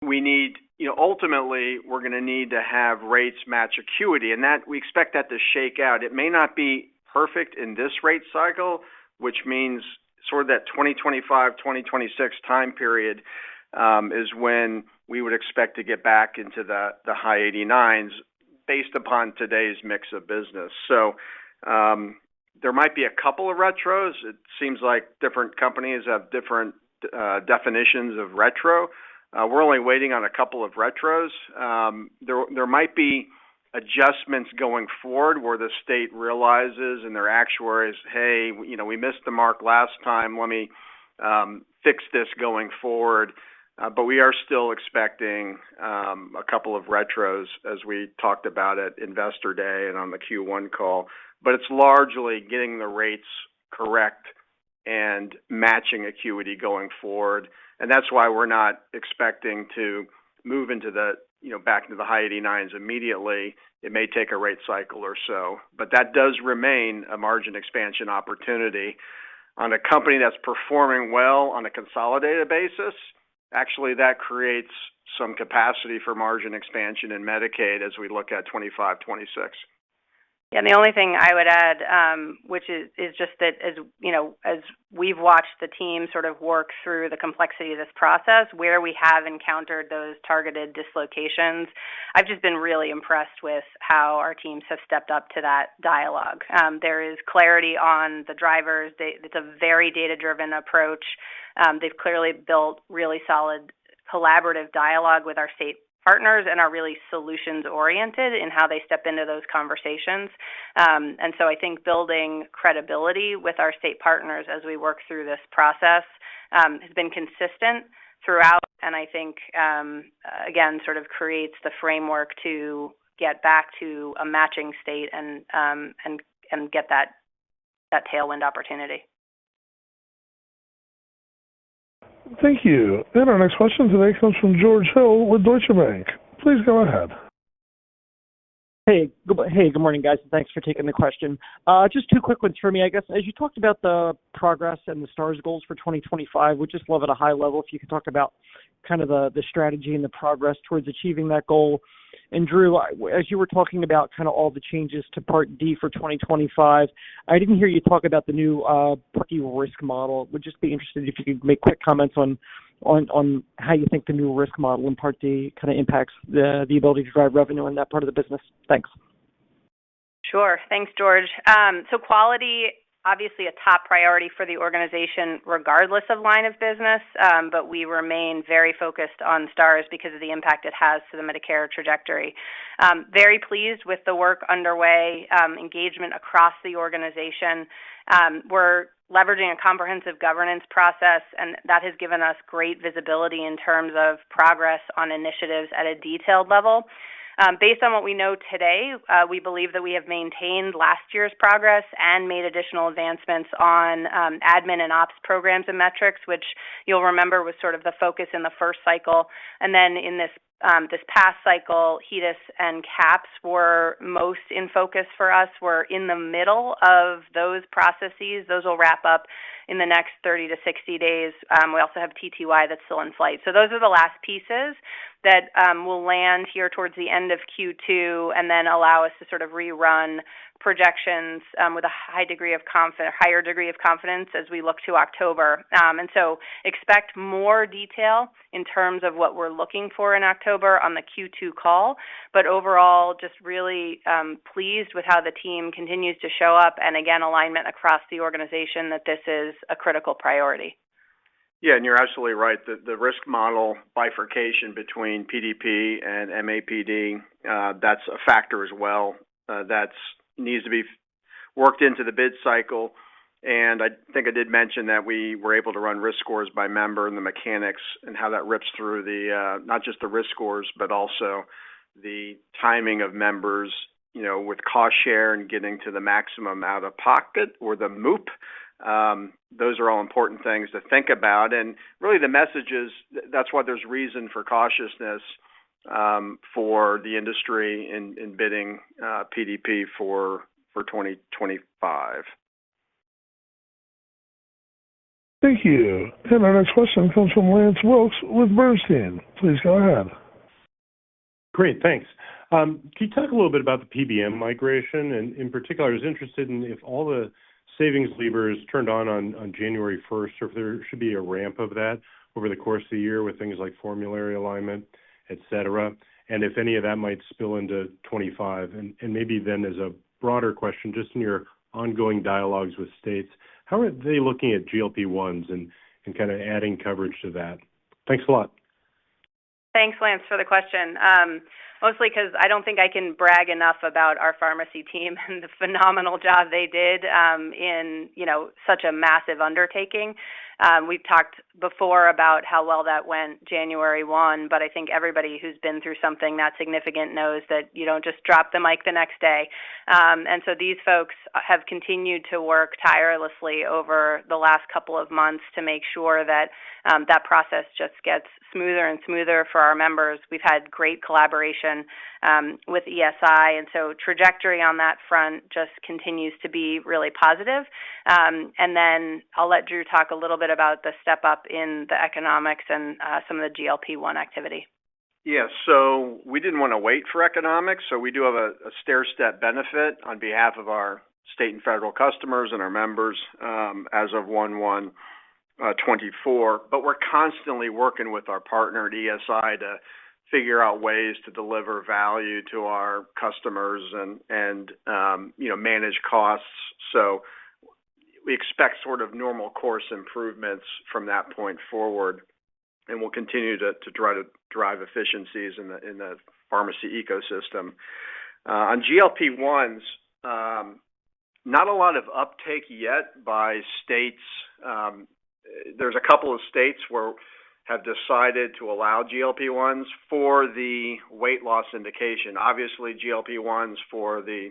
we need, ultimately, we're going to need to have rates match acuity, and that we expect that to shake out. It may not be perfect in this rate cycle, which means sort of that 2025, 2026 time period is when we would expect to get back into the high 89s based upon today's mix of business. So there might be a couple of retros. It seems like different companies have different definitions of retro. We're only waiting on a couple of retros. There might be adjustments going forward where the state realizes in their actuaries, hey, we missed the mark last time. Let me fix this going forward. But we are still expecting a couple of retros, as we talked about at Investor Day and on the Q1 call. But it's largely getting the rates correct and matching acuity going forward. And that's why we're not expecting to move into back into the high 89s immediately. It may take a rate cycle or so. But that does remain a margin expansion opportunity on a company that's performing well on a consolidated basis. Actually, that creates some capacity for margin expansion in Medicaid as we look at 25, 26. Yeah, and the only thing I would add, which is just that as we've watched the team sort of work through the complexity of this process, where we have encountered those targeted dislocations, I've just been really impressed with how our teams have stepped up to that dialogue. There is clarity on the drivers. It's a very data-driven approach. They've clearly built really solid collaborative dialogue with our state partners and are really solutions-oriented in how they step into those conversations. And so I think building credibility with our state partners as we work through this process has been consistent throughout, and I think, again, sort of creates the framework to get back to a matching state and get that tailwind opportunity. Thank you. And our next question today comes from George Hill with Deutsche Bank. Please go ahead. Hey, good morning, guys, and thanks for taking the question. Just two quick ones for me, I guess. As you talked about the progress and the STARS goals for 2025, we'd just love at a high level if you could talk about kind of the strategy and the progress towards achieving that goal. And Drew, as you were talking about kind of all the changes to Part D for 2025, I didn't hear you talk about the new Part D risk model. Would just be interested if you could make quick comments on how you think the new risk model in Part D kind of impacts the ability to drive revenue in that part of the business. Thanks. Sure. Thanks, George. So quality, obviously a top priority for the organization regardless of line of business, but we remain very focused on STARS because of the impact it has to the Medicare trajectory. Very pleased with the work underway, engagement across the organization. We're leveraging a comprehensive governance process, and that has given us great visibility in terms of progress on initiatives at a detailed level. Based on what we know today, we believe that we have maintained last year's progress and made additional advancements on admin and ops programs and metrics, which you'll remember was sort of the focus in the first cycle. And then in this past cycle, HEDIS and CAPS were most in focus for us. We're in the middle of those processes. Those will wrap up in the next 30 to 60 days. We also have TTY that's still in flight. So those are the last pieces that will land here towards the end of Q2 and then allow us to sort of rerun projections with a higher degree of confidence as we look to October. And so expect more detail in terms of what we're looking for in October on the Q2 call. But overall, just really pleased with how the team continues to show up, and again, alignment across the organization that this is a critical priority. Yeah, and you're absolutely right. The risk model bifurcation between PDP and MAPD, that's a factor as well. That needs to be worked into the bid cycle. And I think I did mention that we were able to run risk scores by member and the mechanics and how that rips through the not just the risk scores, but also the timing of members, with cost share and getting to the maximum out of pocket or the MOOP. Those are all important things to think about. And really the message is that's why there's reason for cautiousness for the industry in bidding PDP for 2025. Thank you. And our next question comes from Lance Wilkes with Bernstein. Please go ahead. Great, thanks. Can you talk a little bit about the PBM migration? And in particular, I was interested in if all the savings levers turned on January 1st, or if there should be a ramp of that over the course of the year with things like formulary alignment, et cetera, and if any of that might spill into 25. And maybe then as a broader question, just in your ongoing dialogues with states, how are they looking at GLP-1s and kind of adding coverage to that? Thanks a lot. Thanks, Lance, for the question. Mostly because I don't think I can brag enough about our pharmacy team and the phenomenal job they did in, such a massive undertaking. We've talked before about how well that went January 1, but I think everybody who's been through something that significant knows that you don't just drop the mic the next day. And so these folks have continued to work tirelessly over the last couple of months to make sure that that process just gets smoother and smoother for our members. We've had great collaboration with ESI, and so trajectory on that front just continues to be really positive. And then I'll let Drew talk a little bit about the step up in the economics and some of the GLP-1 activity. Yeah, so we didn't want to wait for economics, so we do have a stair-step benefit on behalf of our state and federal customers and our members as of 1/1/24. But we're constantly working with our partner at ESI to figure out ways to deliver value to our customers and manage costs. So we expect sort of normal course improvements from that point forward. and we'll continue to try to drive efficiencies in the pharmacy ecosystem. On GLP-1s, not a lot of uptake yet by states. There's a couple of states where have decided to allow GLP-1s for the weight loss indication. Obviously, GLP-1s for the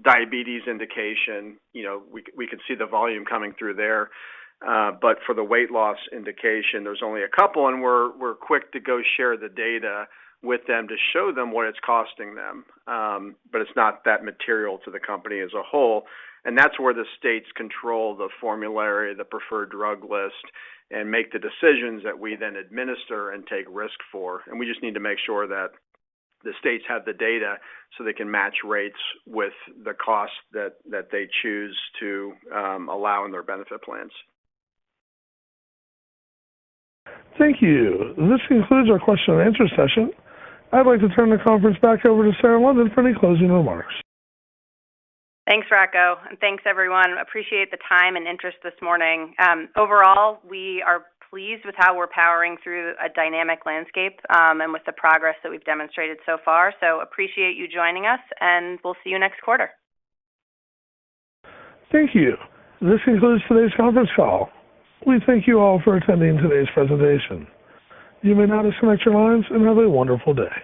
diabetes indication, we could see the volume coming through there. But for the weight loss indication, there's only a couple, and we're quick to go share the data with them to show them what it's costing them. But it's not that material to the company as a whole. And that's where the states control the formulary, the preferred drug list, and make the decisions that we then administer and take risk for. And we just need to make sure that the states have the data so they can match rates with the cost that they choose to allow in their benefit plans. Thank you. This concludes our question and answer session. I'd like to turn the conference back over to Sarah London for any closing remarks. Thanks, Rocco, and thanks, everyone. Appreciate the time and interest this morning. Overall, we are pleased with how we're powering through a dynamic landscape and with the progress that we've demonstrated so far. So appreciate you joining us, and we'll see you next quarter. Thank you. This concludes today's conference call. We thank you all for attending today's presentation. You may now disconnect your lines and have a wonderful day.